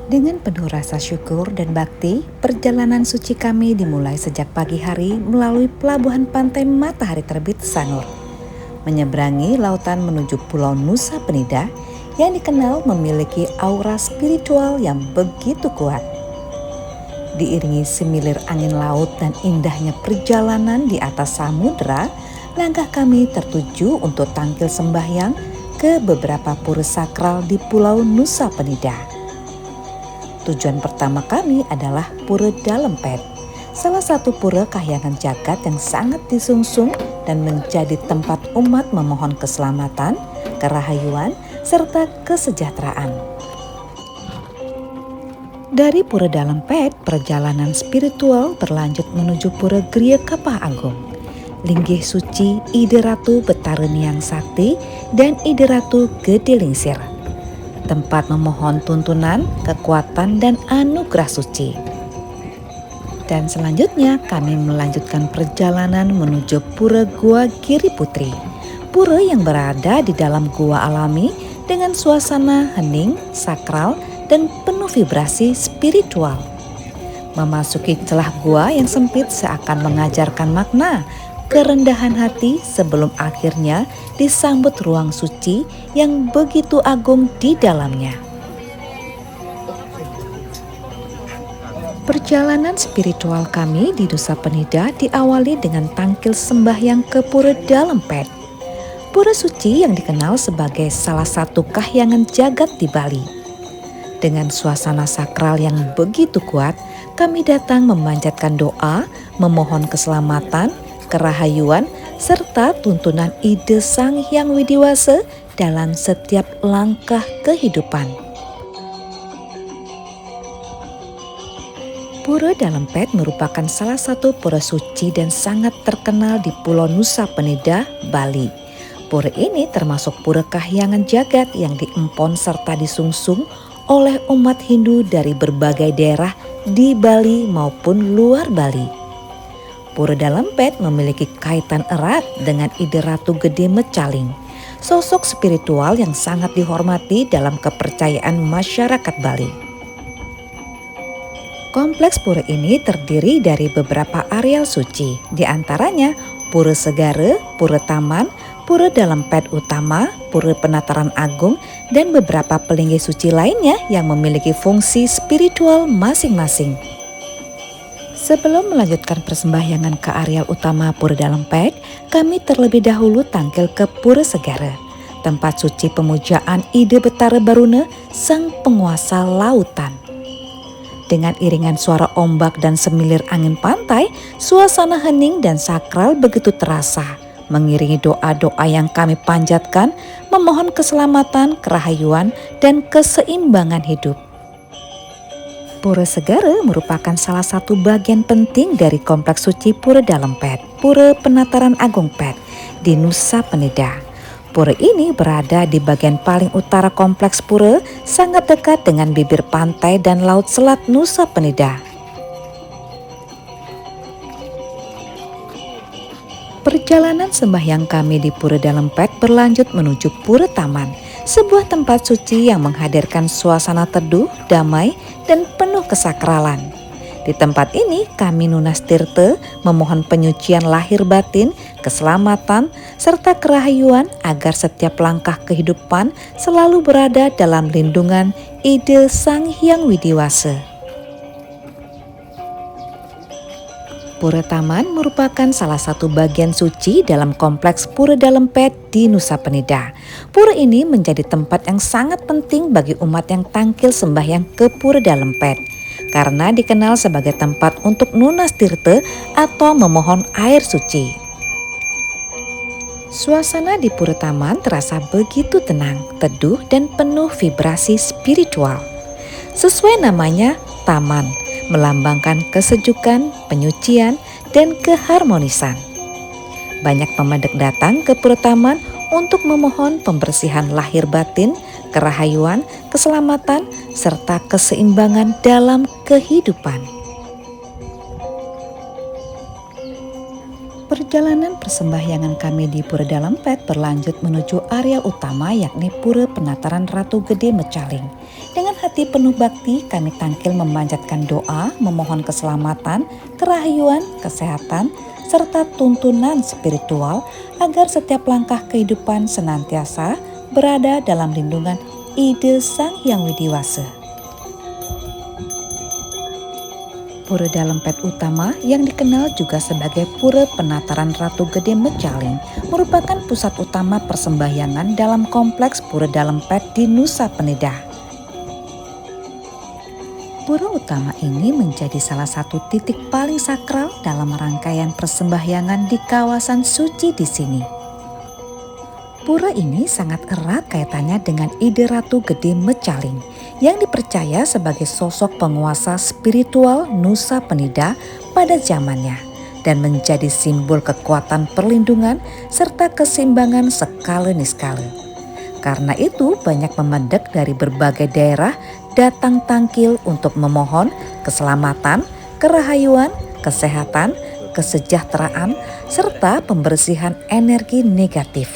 Dengan penuh rasa syukur dan bakti, perjalanan suci kami dimulai sejak pagi hari melalui pelabuhan pantai Matahari Terbit Sanur, menyeberangi lautan menuju Pulau Nusa Penida yang dikenal memiliki aura spiritual yang begitu kuat. Diiringi semilir angin laut dan indahnya perjalanan di atas samudera, langkah kami tertuju untuk tampil sembahyang ke beberapa pura sakral di Pulau Nusa Penida. Tujuan pertama kami adalah Pura Dalempet, salah satu pura kahyangan jagat yang sangat disungsung dan menjadi tempat umat memohon keselamatan, kerahayuan, serta kesejahteraan. Dari Pura Dalempet, perjalanan spiritual berlanjut menuju Pura Griya Kapah Agung, Linggih Suci Ide Ratu Betara Niang Sakti dan Ide Ratu Gede Lingsir, tempat memohon tuntunan, kekuatan, dan anugerah suci. Dan selanjutnya kami melanjutkan perjalanan menuju Pura Gua Giri Putri, pura yang berada di dalam gua alami dengan suasana hening, sakral, dan penuh vibrasi spiritual. Memasuki celah gua yang sempit seakan mengajarkan makna kerendahan hati sebelum akhirnya disambut ruang suci yang begitu agung di dalamnya. Perjalanan spiritual kami di Nusa Penida diawali dengan tangkil sembahyang ke Pura Dalempet, pura suci yang dikenal sebagai salah satu kahyangan jagat di Bali. Dengan suasana sakral yang begitu kuat, kami datang memanjatkan doa, memohon keselamatan, kerahayuan, serta tuntunan ide Sang Hyang Widiwasa dalam setiap langkah kehidupan. Pura Dalempet merupakan salah satu pura suci dan sangat terkenal di Pulau Nusa Penida, Bali. Pura ini termasuk pura kahyangan jagat yang diempon serta disungsung oleh umat Hindu dari berbagai daerah di Bali maupun luar Bali. Pura Dalempet memiliki kaitan erat dengan Ide Ratu Gede Mecaling, sosok spiritual yang sangat dihormati dalam kepercayaan masyarakat Bali. Kompleks pura ini terdiri dari beberapa areal suci, di antaranya Pura Segara, Pura Taman, Pura Dalempet Utama, Pura Penataran Agung, dan beberapa pelinggih suci lainnya yang memiliki fungsi spiritual masing-masing. Sebelum melanjutkan persembahyangan ke areal utama Pura Dalempet, kami terlebih dahulu tangkil ke Pura Segara, tempat suci pemujaan Ide Betara Baruna, sang penguasa lautan. Dengan iringan suara ombak dan semilir angin pantai, suasana hening dan sakral begitu terasa, mengiringi doa-doa yang kami panjatkan, memohon keselamatan, kerahayuan, dan keseimbangan hidup. Pura Segara merupakan salah satu bagian penting dari kompleks suci Pura Dalempet, Pura Penataran Agung Pet di Nusa Penida. Pura ini berada di bagian paling utara kompleks pura, sangat dekat dengan bibir pantai dan laut selat Nusa Penida. Perjalanan sembahyang kami di Pura Dalempet berlanjut menuju Pura Taman, sebuah tempat suci yang menghadirkan suasana teduh, damai, dan penuh kesakralan. Di tempat ini kami Nunas Tirta memohon penyucian lahir batin, keselamatan, serta kerahayuan agar setiap langkah kehidupan selalu berada dalam lindungan Ide Sang Hyang Widiwasa. Pura Taman merupakan salah satu bagian suci dalam kompleks Pura Dalempet di Nusa Penida. Pura ini menjadi tempat yang sangat penting bagi umat yang tangkil sembahyang ke Pura Dalempet, karena dikenal sebagai tempat untuk Nunas Tirta atau memohon air suci. Suasana di Pura Taman terasa begitu tenang, teduh, dan penuh vibrasi spiritual. Sesuai namanya, taman melambangkan kesejukan, penyucian, dan keharmonisan. Banyak pemadek datang ke Pura Taman untuk memohon pembersihan lahir batin, kerahayuan, keselamatan, serta keseimbangan dalam kehidupan. Perjalanan persembahyangan kami di Pura Dalempet berlanjut menuju area utama yakni Pura Penataran Ratu Gede Mecaling. Dengan hati hati penuh bakti, kami tangkil memanjatkan doa, memohon keselamatan, kerahyuan, kesehatan, serta tuntunan spiritual agar setiap langkah kehidupan senantiasa berada dalam lindungan ide Sang Hyang Widi Wasa. Pura Dalempet Utama yang dikenal juga sebagai Pura Penataran Ratu Gede Mecaling merupakan pusat utama persembahyangan dalam kompleks Pura Dalempet di Nusa Penida. Pura utama ini menjadi salah satu titik paling sakral dalam rangkaian persembahyangan di kawasan suci di sini. Pura ini sangat erat kaitannya dengan ide Ratu Gede Mecaling yang dipercaya sebagai sosok penguasa spiritual Nusa Penida pada zamannya dan menjadi simbol kekuatan perlindungan serta keseimbangan skala niskala. Karena itu banyak pemendek dari berbagai daerah datang tangkil untuk memohon keselamatan, kerahayuan, kesehatan, kesejahteraan, serta pembersihan energi negatif.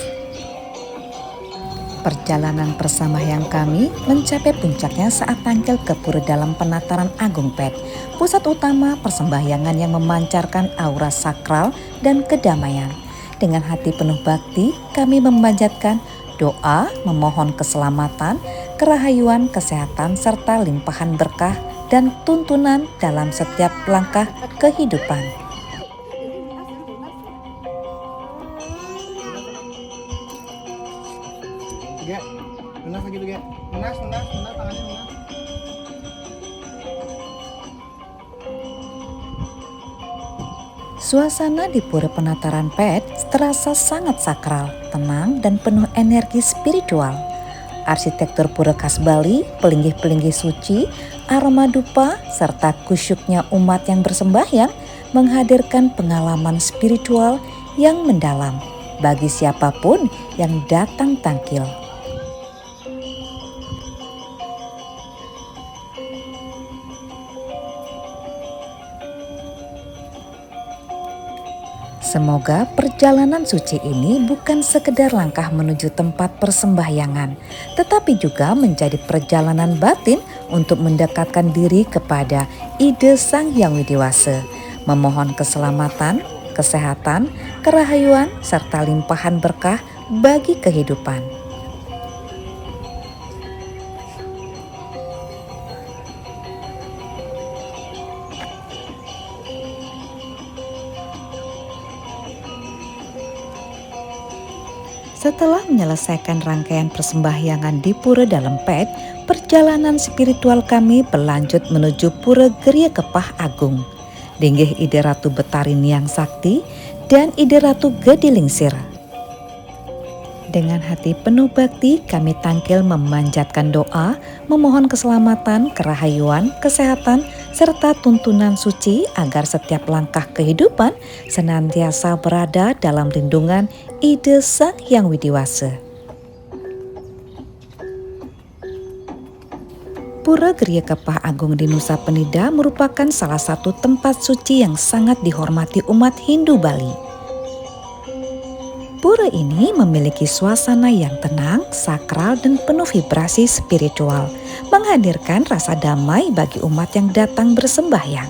Perjalanan persembahyang kami mencapai puncaknya saat tangkil ke Pura Dalam Penataran Agung Pet, pusat utama persembahyangan yang memancarkan aura sakral dan kedamaian. Dengan hati penuh bakti, kami memanjatkan doa, memohon keselamatan, kerahayuan, kesehatan, serta limpahan berkah dan tuntunan dalam setiap langkah kehidupan. Lunas lagi tuh, lunas tangannya lunas. Suasana di Pura Penataran Pet terasa sangat sakral, tenang, dan penuh energi spiritual. Arsitektur pura khas Bali, pelinggih-pelinggih suci, aroma dupa, serta kusyuknya umat yang bersembahyang menghadirkan pengalaman spiritual yang mendalam bagi siapapun yang datang tangkil. Semoga perjalanan suci ini bukan sekedar langkah menuju tempat persembahyangan, tetapi juga menjadi perjalanan batin untuk mendekatkan diri kepada ide Sang Hyang Widi Wasa, memohon keselamatan, kesehatan, kerahayuan, serta limpahan berkah bagi kehidupan. Setelah menyelesaikan rangkaian persembahyangan di Pura Dalempet, perjalanan spiritual kami berlanjut menuju Pura Geria Kepah Agung, linggih ide Ratu Betari Niang Sakti dan ide Ratu Gedilingsir. Dengan hati penuh bakti, kami tangkil memanjatkan doa, memohon keselamatan, kerahayuan, kesehatan, serta tuntunan suci agar setiap langkah kehidupan senantiasa berada dalam lindungan ide Sang Hyang Widi Wasa. Pura Geria Kepah Agung di Nusa Penida merupakan salah satu tempat suci yang sangat dihormati umat Hindu Bali. Pura ini memiliki suasana yang tenang, sakral, dan penuh vibrasi spiritual, menghadirkan rasa damai bagi umat yang datang bersembahyang.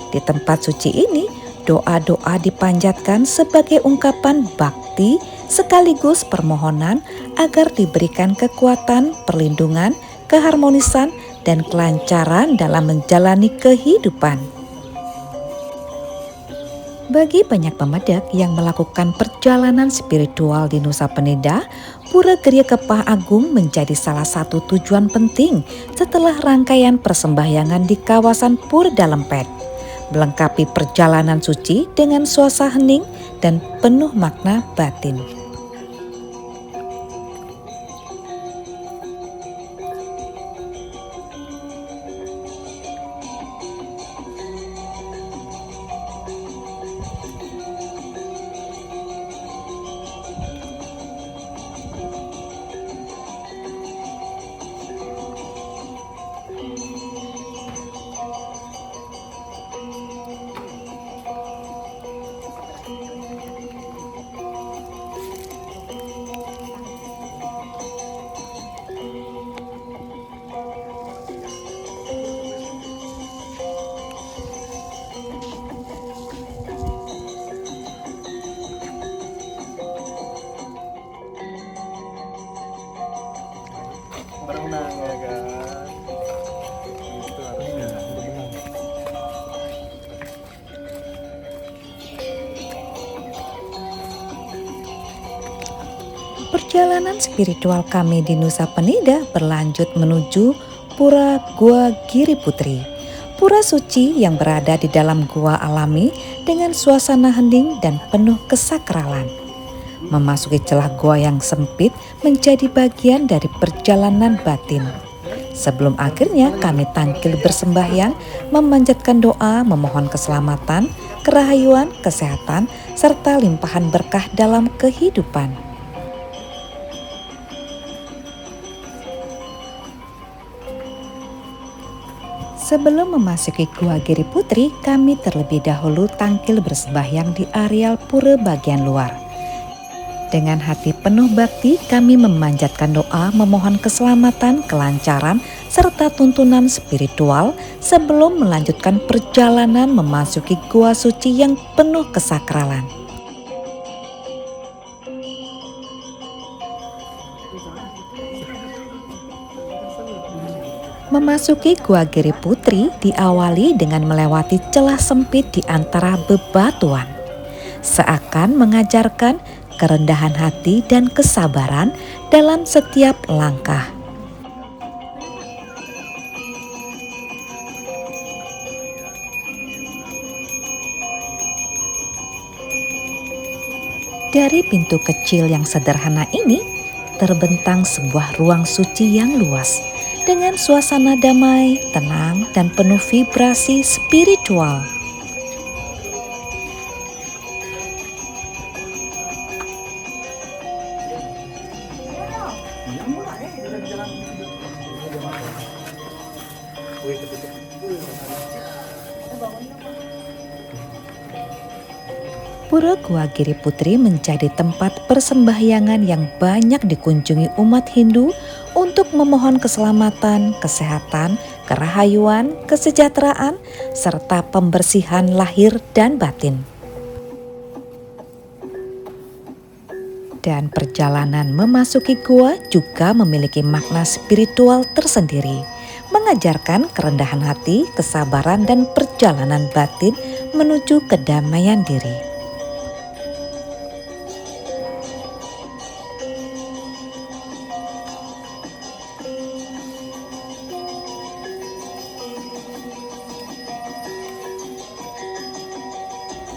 Di tempat suci ini, doa-doa dipanjatkan sebagai ungkapan bakti sekaligus permohonan agar diberikan kekuatan, perlindungan, keharmonisan, dan kelancaran dalam menjalani kehidupan. Bagi banyak pemedek yang melakukan perjalanan spiritual di Nusa Penida, Pura Geria Kepah Agung menjadi salah satu tujuan penting setelah rangkaian persembahyangan di kawasan Pura Dalempet, melengkapi perjalanan suci dengan suasana hening dan penuh makna batin. berenang ya kan. Itu harusnya berenang. Perjalanan spiritual kami di Nusa Penida berlanjut menuju Pura Gua Giri Putri. Pura suci yang berada di dalam gua alami dengan suasana hening dan penuh kesakralan. Memasuki celah gua yang sempit menjadi bagian dari perjalanan batin. Sebelum akhirnya kami tampil bersembahyang, memanjatkan doa, memohon keselamatan, kerahayuan, kesehatan, serta limpahan berkah dalam kehidupan. Sebelum memasuki Gua Giri Putri, kami terlebih dahulu tampil bersembahyang di areal pura bagian luar. Dengan hati penuh bakti, kami memanjatkan doa, memohon keselamatan, kelancaran, serta tuntunan spiritual sebelum melanjutkan perjalanan memasuki gua suci yang penuh kesakralan. Memasuki Gua Giri Putri diawali dengan melewati celah sempit di antara bebatuan. Seakan mengajarkan kerendahan hati dan kesabaran dalam setiap langkah. Dari pintu kecil yang sederhana ini, terbentang sebuah ruang suci yang luas dengan suasana damai, tenang, dan penuh vibrasi spiritual. Pura Gua Giri Putri menjadi tempat persembahyangan yang banyak dikunjungi umat Hindu untuk memohon keselamatan, kesehatan, kerahayuan, kesejahteraan, serta pembersihan lahir dan batin. Dan perjalanan memasuki gua juga memiliki makna spiritual tersendiri, mengajarkan kerendahan hati, kesabaran, dan perjalanan batin menuju kedamaian diri.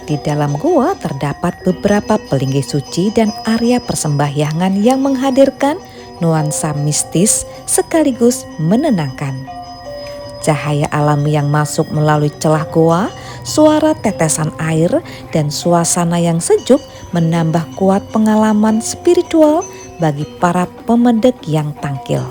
Di dalam gua terdapat beberapa pelinggih suci dan area persembahyangan yang menghadirkan nuansa mistis sekaligus menenangkan. Cahaya alami yang masuk melalui celah gua, suara tetesan air, dan suasana yang sejuk menambah kuat pengalaman spiritual bagi para pemedek yang tangkil.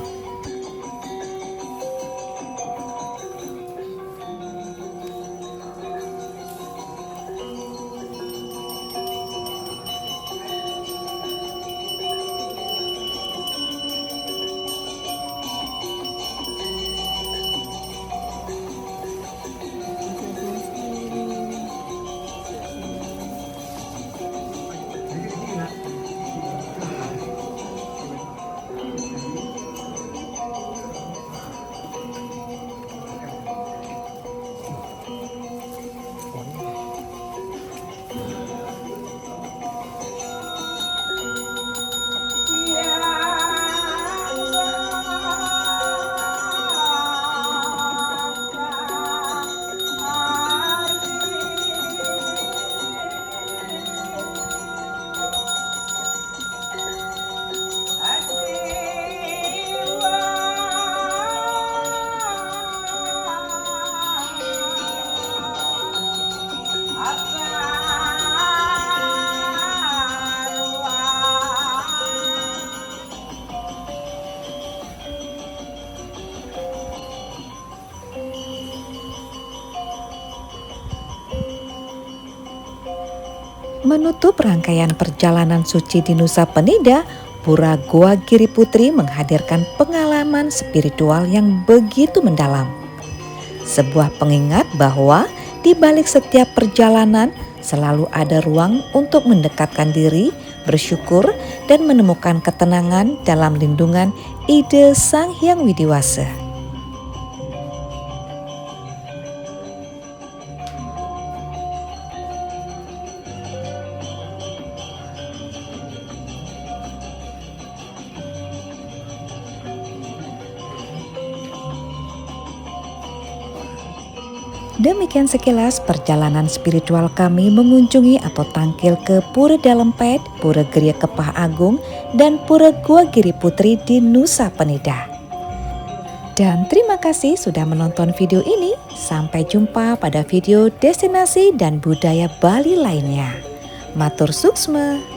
Menutup rangkaian perjalanan suci di Nusa Penida, Pura Gua Giri Putri menghadirkan pengalaman spiritual yang begitu mendalam. Sebuah pengingat bahwa Di balik setiap perjalanan selalu ada ruang untuk mendekatkan diri, bersyukur, dan menemukan ketenangan dalam lindungan ide Sang Hyang Widiwasa. Demikian sekilas perjalanan spiritual kami mengunjungi atau tangkil ke Pura Dalempet, Pura Geria Kepah Agung, dan Pura Gua Giri Putri di Nusa Penida. Dan terima kasih sudah menonton video ini. Sampai jumpa pada video destinasi dan budaya Bali lainnya. Matur suksma.